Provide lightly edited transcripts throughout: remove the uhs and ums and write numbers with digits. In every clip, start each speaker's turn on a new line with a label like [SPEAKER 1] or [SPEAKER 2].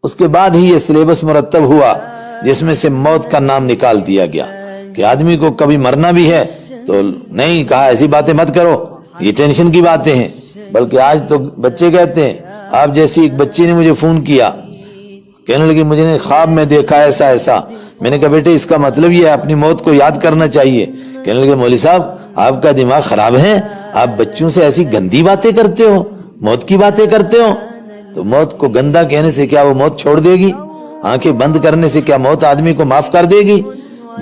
[SPEAKER 1] اس کے بعد ہی یہ سلیبس مرتب ہوا جس میں سے موت کا نام نکال دیا گیا کہ آدمی کو کبھی مرنا بھی ہے تو نہیں کہا ایسی باتیں مت کرو، یہ ٹینشن کی باتیں ہیں۔ بلکہ آج تو بچے کہتے ہیں، آپ جیسی ایک بچی نے مجھے فون کیا، کہنے لگی مجھے نے خواب میں دیکھا ایسا ایسا۔ میں نے کہا بیٹے اس کا مطلب یہ ہے اپنی موت کو یاد کرنا چاہیے۔ کہنے لگے مولوی صاحب آپ کا دماغ خراب ہے، آپ بچوں سے ایسی گندی باتیں کرتے ہو، موت کی باتیں کرتے ہو۔ تو موت کو گندا کہنے سے کیا وہ موت چھوڑ دے گی؟ آنکھیں بند کرنے سے کیا موت آدمی کو معاف کر دے گی؟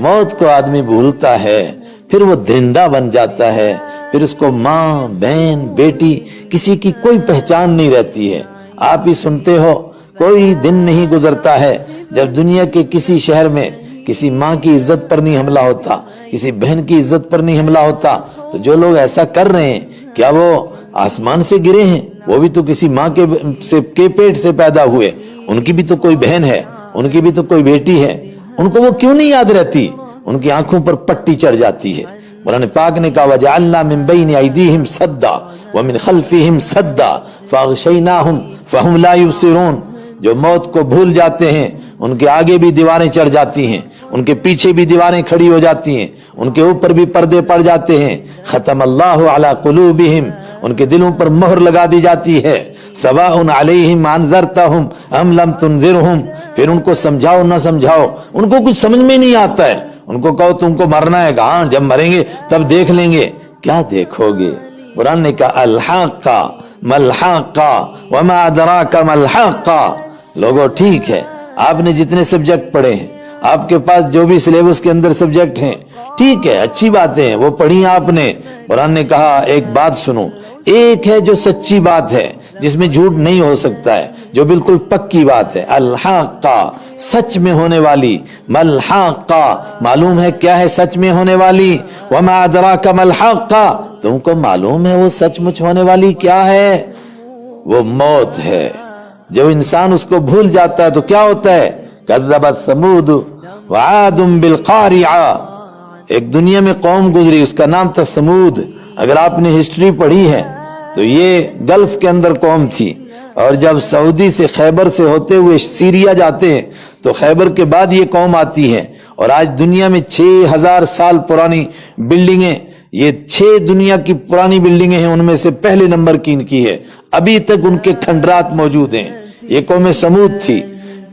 [SPEAKER 1] موت کو آدمی بھولتا ہے، پھر وہ درندہ بن جاتا ہے، پھر اس کو ماں، بہن، بیٹی کسی کی کوئی پہچان نہیں رہتی ہے۔ آپ ہی سنتے ہو کوئی دن نہیں گزرتا ہے جب دنیا کے کسی شہر میں کسی ماں کی عزت پر نہیں حملہ ہوتا، کسی بہن کی عزت پر نہیں حملہ ہوتا۔ تو جو لوگ ایسا کر رہے ہیں کیا وہ آسمان سے گرے ہیں؟ وہ بھی تو کسی ماں کے پیٹ سے پیدا ہوئے، ان کی بھی تو کوئی بہن ہے، ان کی بھی تو کوئی بیٹی ہے، ان کو وہ کیوں نہیں یاد رہتی؟ ان کی آنکھوں پر پٹی چڑھ جاتی ہے۔ قرآن پاک نے کہا وَجَعَلْنَا مِن بَيْنِ أَيْدِيهِمْ سَدًّا وَمِنْ خَلْفِهِمْ سَدًّا فَأَغْشَيْنَاهُمْ فَهُمْ لَا يُبْصِرُونَ۔ جو موت کو بھول جاتے ہیں ان کے آگے بھی دیواریں چڑھ جاتی ہیں، ان کے پیچھے بھی دیواریں کھڑی ہو جاتی ہیں، ان کے اوپر بھی پردے پڑ جاتے ہیں۔ ختم اللہ علی قلوبہم، ان کے دلوں پر مہر لگا دی جاتی ہے۔ سواء علیہم انذرتہم ام لم تنذرہم، پھر ان کو سمجھاؤ نہ سمجھاؤ ان کو کچھ سمجھ میں نہیں آتا ہے۔ ان کو کہو تم کو مرنا ہے، ہاں جب مریں گے تب دیکھ لیں گے۔ کیا دیکھو گے؟ قرآن نے کہا الحاقہ ملحاقہ وما ادراک ملحاقہ۔ لوگوں ٹھیک ہے آپ نے جتنے سبجیکٹ پڑھے ہیں، آپ کے پاس جو بھی سلیبس کے اندر سبجیکٹ ہیں، ٹھیک ہے اچھی باتیں ہیں وہ پڑھی آپ نے۔ قرآن نے کہا ایک بات سنو، ایک ہے جو سچی بات ہے جس میں جھوٹ نہیں ہو سکتا ہے، جو بالکل پکی بات ہے، الحاقہ سچ میں ہونے والی، ملحاقہ معلوم ہے کیا ہے سچ میں ہونے والی، وما ادراک ملحاقہ تم کو معلوم ہے وہ سچ مچ ہونے والی کیا ہے؟ وہ موت ہے۔ جب انسان اس کو بھول جاتا ہے تو کیا ہوتا ہے؟ کذبت ثمود وعاد بالقارعہ، ایک دنیا میں قوم گزری اس کا نام تھا سمود۔ اگر آپ نے ہسٹری پڑھی ہے تو یہ گلف کے اندر قوم تھی، اور جب سعودی سے خیبر سے ہوتے ہوئے سیریا جاتے ہیں تو خیبر کے بعد یہ قوم آتی ہے، اور آج دنیا میں 6000 سال پرانی بلڈنگیں، یہ 6 دنیا کی پرانی بلڈنگیں ہیں، ان میں سے پہلے نمبر کی ان کی ہے، ابھی تک ان کے کھنڈرات موجود ہیں۔ یہ قوم سمود تھی،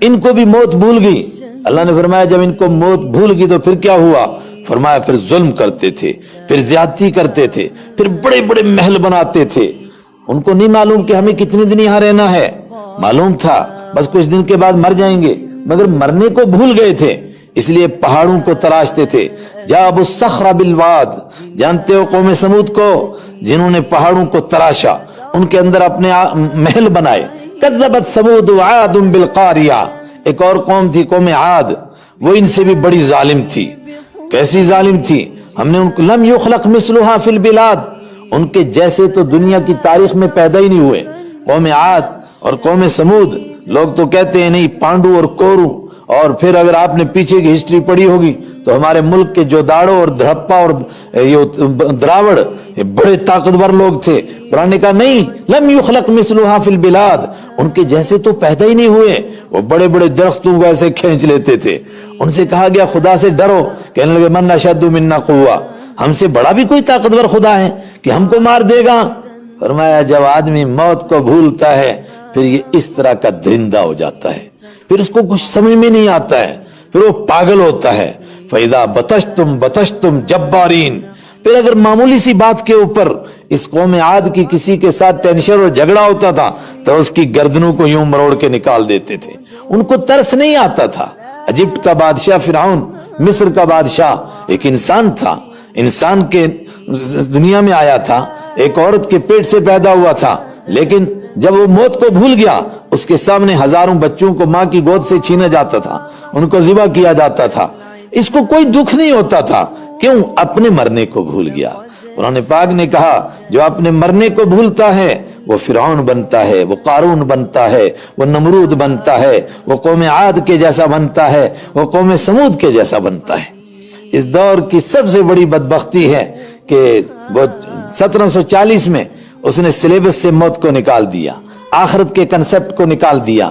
[SPEAKER 1] ان کو بھی موت بھول گئی۔ اللہ نے فرمایا جب ان کو موت بھول گئی تو پھر کیا ہوا؟ فرمایا پھر ظلم کرتے تھے، پھر زیادتی کرتے تھے، پھر بڑے بڑے محل بناتے تھے۔ ان کو نہیں معلوم کہ ہمیں کتنے دن یہاں رہنا ہے، معلوم تھا بس کچھ دن کے بعد مر جائیں گے، مگر مرنے کو بھول گئے تھے، اس لیے پہاڑوں کو تراشتے تھے۔ جابوا الصخر بالواد، جانتے ہو قوم سمود کو، جنہوں نے پہاڑوں کو تراشا، ان کے اندر اپنے محل بنائے۔ کذبت ثمود وعاد بالقاریہ، ایک اور قوم تھی قوم عاد، وہ ان سے بھی بڑی ظالم تھی۔ کیسی ظالم تھی؟ ہم نے ان کو لم یخلق مثلها فی البلاد، ان کے جیسے تو دنیا کی تاریخ میں پیدا ہی نہیں ہوئے۔ قوم عاد اور قوم سمود، لوگ تو کہتے ہیں نہیں پانڈو اور کورو، اور پھر اگر آپ نے پیچھے کی ہسٹری پڑھی ہوگی تو ہمارے ملک کے جوداڑو اور دھرپا اور دراوڑ یہ بڑے طاقتور لوگ تھے۔ قرآن نے کہا نہیں، لم یخلق مثلها فی البلاد، ان کے جیسے تو پیدا ہی نہیں ہوئے۔ وہ بڑے بڑے درختوں کو ایسے کھینچ لیتے تھے۔ ان سے کہا گیا خدا سے ڈرو، کہنے لگے من اشد منا قوہ، ہم سے بڑا بھی کوئی طاقتور خدا ہے کہ ہم کو مار دے گا؟ فرمایا جب آدمی موت کو بھولتا ہے پھر یہ اس طرح کا درندہ ہو جاتا ہے، پھر اس کو کچھ سمجھ میں نہیں آتا ہے، پھر وہ پاگل ہوتا ہے۔ فَإِذَا بَطَشْتُمْ بَطَشْتُمْ جَبَّارِينَ، پھر اگر معمولی سی بات کے اوپر اس قوم عاد کی کسی کے ساتھ ٹینشن اور جھگڑا ہوتا تھا تو اس کی گردنوں کو یوں مروڑ کے نکال دیتے تھے۔ ان کو ترس نہیں آتا تھا۔ ایجپٹ کا بادشاہ فرعون، مصر کا بادشاہ ایک انسان تھا، انسان کے دنیا میں آیا تھا، ایک عورت کے پیٹ سے پیدا ہوا تھا، لیکن جب وہ موت کو بھول گیا اس کے سامنے ہزاروں بچوں کو ماں کی گود سے چھینا جاتا تھا، ان کو ذبح کیا جاتا تھا، اس کو کوئی دکھ نہیں ہوتا تھا۔ کیوں؟ اپنے مرنے کو بھول گیا۔ قرآن پاک نے کہا جو اپنے مرنے کو بھولتا ہے وہ فرعون بنتا ہے، وہ قارون بنتا ہے، وہ نمرود بنتا ہے، وہ قوم عاد کے جیسا بنتا ہے، وہ قوم سمود کے جیسا بنتا ہے۔ اس دور کی سب سے بڑی بدبختی ہے کہ وہ 1740 میں اس نے سلیبس سے موت کو نکال دیا، آخرت کے کنسپٹ کو نکال دیا،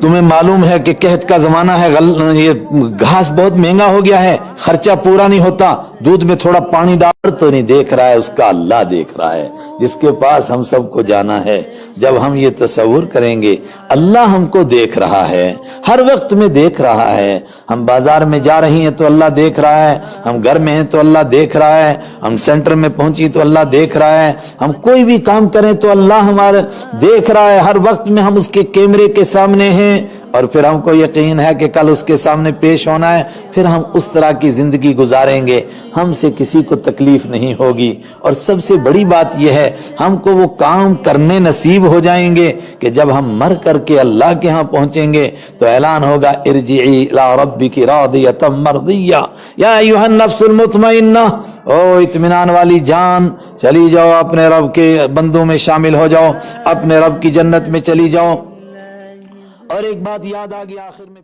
[SPEAKER 1] تمہیں معلوم ہے کہ قحط کا زمانہ ہے، یہ گھاس بہت مہنگا ہو گیا ہے، خرچہ پورا نہیں ہوتا، دودھ میں تھوڑا پانی ڈال تو نہیں دیکھ رہا ہے، اس کا اللہ دیکھ رہا ہے جس کے پاس ہم سب کو جانا ہے۔ جب ہم یہ تصور کریں گے اللہ ہم کو دیکھ رہا ہے، ہر وقت میں دیکھ رہا ہے، ہم بازار میں جا رہی ہیں تو اللہ دیکھ رہا ہے، ہم گھر میں ہیں تو اللہ دیکھ رہا ہے، ہم سینٹر میں پہنچی تو اللہ دیکھ رہا ہے، ہم کوئی بھی کام کریں تو اللہ ہمارے دیکھ رہا ہے، ہر وقت میں ہم اس کے کیمرے کے سامنے ہیں، اور پھر ہم کو یقین ہے کہ کل اس کے سامنے پیش ہونا ہے، پھر ہم اس طرح کی زندگی گزاریں گے، ہم سے کسی کو تکلیف نہیں ہوگی، اور سب سے بڑی بات یہ ہے ہم کو وہ کام کرنے نصیب ہو جائیں گے کہ جب ہم مر کر کے اللہ کے ہاں پہنچیں گے تو اعلان ہوگا ارجعی الی ربک راضیۃ مرضیہ یا ایھا النفس المطمئنہ، او اطمینان والی جان چلی جاؤ، اپنے رب کے بندوں میں شامل ہو جاؤ، اپنے رب کی جنت میں چلی جاؤ۔ اور ایک بات یاد آ گئی آخر میں